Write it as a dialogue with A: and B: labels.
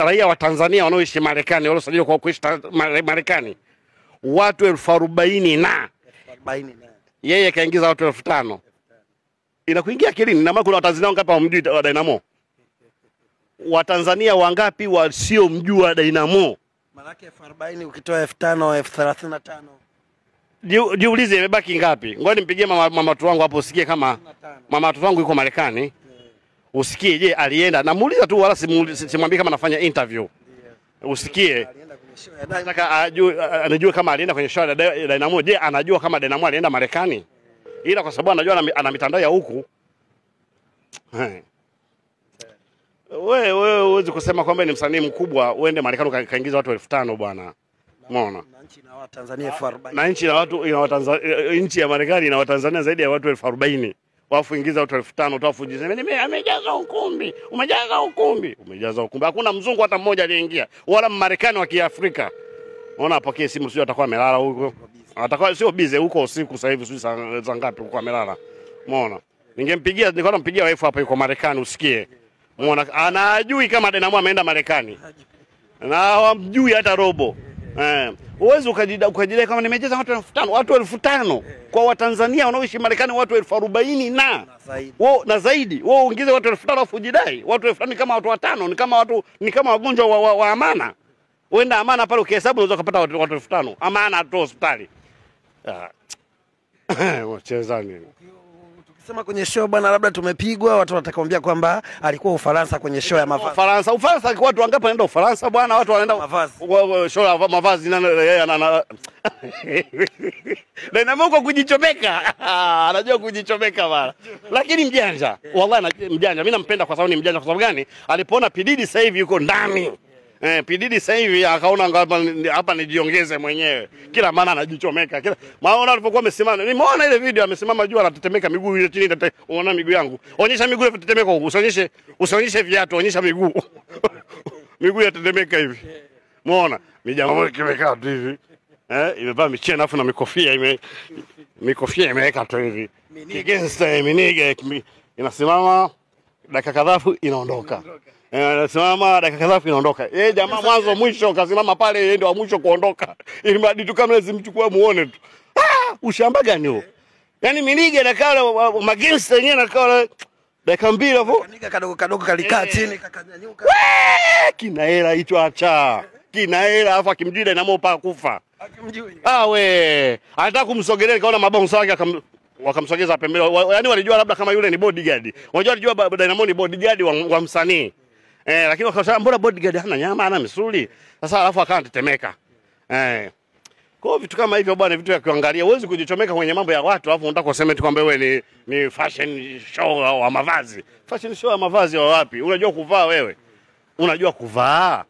A: raia wa Tanzania wanaoishi Marekani, waliosajiliwa kwa kuishi Marekani, watu 40,000 na
B: 40 na
A: yeye kaingiza watu 5,000. Inakuingia akilini? Na kuna Watanzania wangapi hawamjui Dynamo? Watanzania wangapi wasiomjua Dynamo?
B: Maana yake 40 ukitoa 5,000 35.
A: Jiulize imebaki ngapi? Ngoja nimpigie mama tu wangu hapo usikie kama mama tu wangu yuko Marekani. Usikie je alienda? Namuuliza tu wala simwambie kama anafanya interview. Usikie. Nataka anajua kama alienda kwenye show ya Dynamo. Je, anajua kama Dynamo alienda Marekani? Ila kwa sababu anajua ana mitandao ya huku. Wewe huwezi kusema kwamba ni msanii mkubwa uende Marekani kaingiza watu 5,000 bwana. Umeona?
B: Na nchi na watu Tanzania 40,000.
A: Na nchi na watu ina Watanzania, nchi ya Marekani na Watanzania zaidi ya watu 40,000. Wafu ingiza watu 5,000 utafu jiseme amejaza ukumbi. Umejaza ukumbi. Umejaza ukumbi. Hakuna mzungu hata mmoja aliyeingia. Wala Marekani wa Kiafrika. Unaona apokee simu sio atakuwa amelala huko. Atakuwa sio busy huko usiku sasa hivi sio saa ngapi huko amelala. Umeona? Nilikuwa nampigia wife hapa yuko Marekani usikie. Umeona anajui kama Dynamo ameenda Marekani. Na hawamjui hata robo. Uwezo ukajidai kama nimejeza watu 5,000, watu 5,000 kwa Watanzania wanaoishi Marekani watu 40,000 na wao na zaidi. Wao ongeze watu 5,000 afu jidai watu 5,000 ni kama watu 5, ni kama wagonjwa wa Amana. Uenda Amana pale ukihesabu unaweza kupata watu 5,000. Amana tu hospitali. Wacheza nini?
B: Tukisema kwenye show bwana labda tumepigwa, watu watakwambia kwamba alikuwa Ufaransa kwenye show ya mavazi.
A: Ufaransa watu wangapi wanaenda Ufaransa bwana? Watu wanaenda
B: mavazi.
A: Show ya mavazi na Dynamo kwa kujichomeka. Anajua kujichomeka bwana. Lakini mjanja. Wallahi mjanja. Mimi nampenda kwa sababu ni mjanja. Kwa sababu gani? Alipoona Pididi sasa hivi yuko ndani. Pididi sasa hivi akaona hapa nijiongeze mwenyewe. Kila maana anajichomeka. Maana alipokuwa amesimama, nimeona ile video amesimama juu anatetemeka miguu ile chini, unaona miguu yangu. Onyesha miguu inatetemeka huko. Usionyeshe viatu, onyesha miguu. Miguu yatetemeka hivi. Umeona? Mijamaa kimekaa tu hivi. Imevaa michena afu na mikofia imeweka tu hivi. Kigangster miniga inasimama dakika kadhaa inaondoka. Anasimama dakika kadhaa inaondoka. Jamaa mwanzo mwisho kasimama pale yeye ndio wa mwisho kuondoka. Ili mradi tu kama zimchukua muone tu. Ushamba gani huo? Yaani miniga dakika magangster yenyewe nakala dakika 2 hapo.
B: Kanika kadogo kalikaa chini kakanyanyuka.
A: Kina hela hicho acha. Kina hela afa akimjui Dynamo pa kufa.
B: Akimjui.
A: We, anataka kumsogelea kaona mabonso wake wakamsogeza pembeni. Yaani walijua labda kama yule ni bodyguard. Walijua Dynamo ni bodyguard wa msanii. Lakini wakasema mbona bodyguard hana nyama, hana misuli. Sasa alafu akatetemeka. Kwa vitu kama hivyo bwana, vitu vya kuangalia. Huwezi kujichomeka kwenye mambo ya watu alafu unataka kusema tu kwamba wewe ni fashion show wa mavazi. Fashion show ya mavazi wa wapi? Unajua kuvaa wewe? Unajua kuvaa?